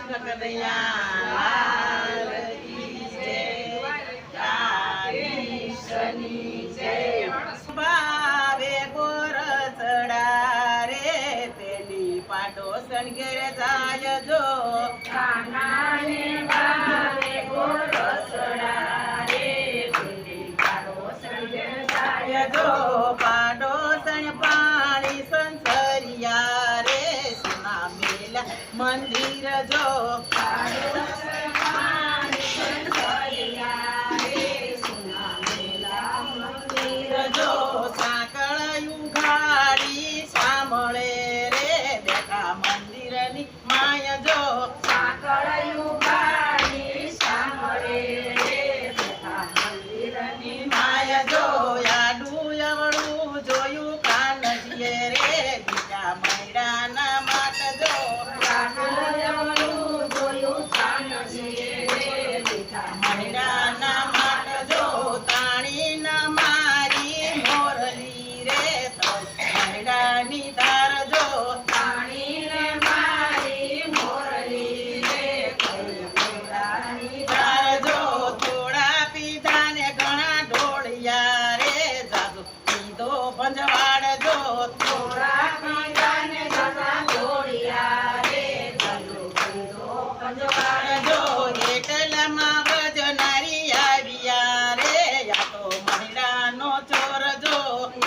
કનૈયા લાલ કી જય, કાળીશની જય. ભાવે ગોરસડા રે પેલી પાડોશણ ઘેર જાય જો. કાનાને ભાવે ગોરસડા રે પેલી પાડોશણ ઘેર જાય જો. પાડોશણ પાણી સંસરિયા રે સુના મેલા મંદિર જો. પાડોશણ પાણી સંસરિયા રે સુના મેલા મંદિર જો. સાંકળ ઉઘાડી સાંભળે રે બેઠા મંદિરની માય જો. સાંકળ ઉઘાડી સાંભળે રે બેઠા મંદિરની માય જો. આડું અવળું જોયું કાનજીએ રે બીજા મૈડાના માટ જો. માયા જોયું કાનજીએ રે બેઠા મૈડાના માટ જો. તાણીના મારી મોરલી રે તો મૈડાની ધાર જો. પાણીને મારી મોરલી રે કૈલાની ધાર જો. થોડા પીધા ને ઘણા ઢોળિયા રે જાજો પીધો ભંજવાડ જો. થોડા પીધાને ઘણા દોડિયા રે જલો પીધો પંજવાડ જો. એટલામાં વજનારી આવ્યા રે યા તો મહિલાનો ચોર જો.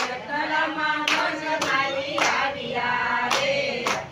એટલામાં વજનારી આવ્યા રે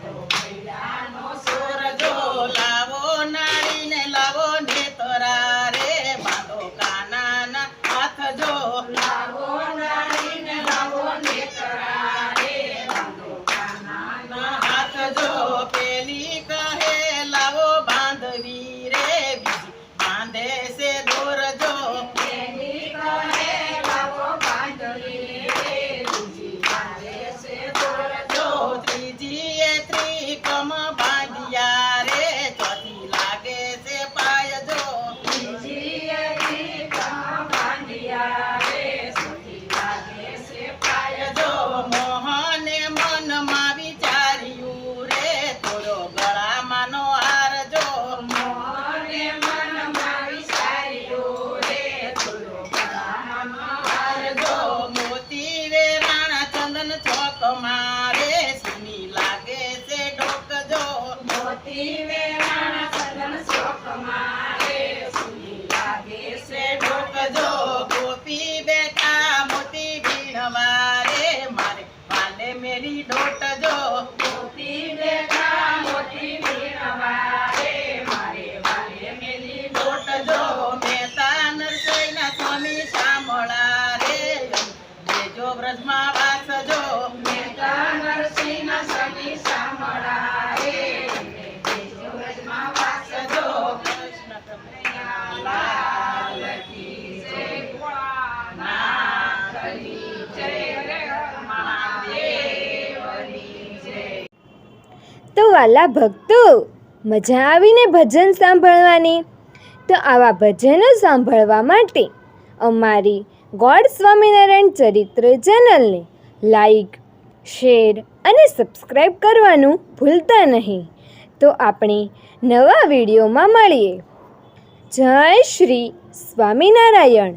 તો મહિલાનો ચોર જો. લાવો નારીને લાવો નેતરા રે બાંધો કાનાના હાથ જો. લાવો નારીને લાવો નેતરા રે બાંધો કાનાના હાથ જો. પેલી કહે લાવો બાંધવી રે બીજી બાંધે છે દોર જો. પેલી કહે લાવો બાંધવી રે બીજી બાંધે છે દોર જો. ત્રીજીએ ત્રિકમ બાંધ્યા રે ચોથી લાગે છે પાય જો. બીજીએ ત્રિકમ બાંધ્યા રે સુથી લાગે છે પાય જો. મોહને મનમાં વિચાર્યું રે થોડો ગળામાંનો હાર જો. મોહને મનમાં વિચાર્યું રે થોડો ગળામાંનો હાર જો. મોતી વેરાણા ચંદન ચોકમાં રે સુની લાગે છે ડોક જો. મોતી વેરાણા સદન શોકમાં રે સુની લાગે છે ડોક જો. ગોપી બેઠા મોતી વીણવા રે મારે વાલે મેરી ડોટ જો. મોતી બેઠા મોતી વીણવા રે મારે વાલે મેલી ડોટ જો. મહેતા નરસૈના સ્વામી શામળા રે દેજો વ્રજમાં વાસ જો. મેઘા નરસિંહ સમી સાંભળા રે દેજો વ્રજમાં વાસ જો. કૃષ્ણ કનૈયા લાલ કી જય, ભોળાનાથની જય, મહાદેવની જય. તો વાલા ભક્તો, મજા આવીને ભજન સાંભળવાની. તો આવા ભજનો સાંભળવા માટે અમારી ગોડ સ્વામિનારાયણ ચરિત્ર ચેનલને લાઈક, શેર અને સબસ્ક્રાઈબ કરવાનું ભૂલતા નહીં. તો આપણે નવા વિડીયોમાં મળીએ. જય શ્રી સ્વામિનારાયણ.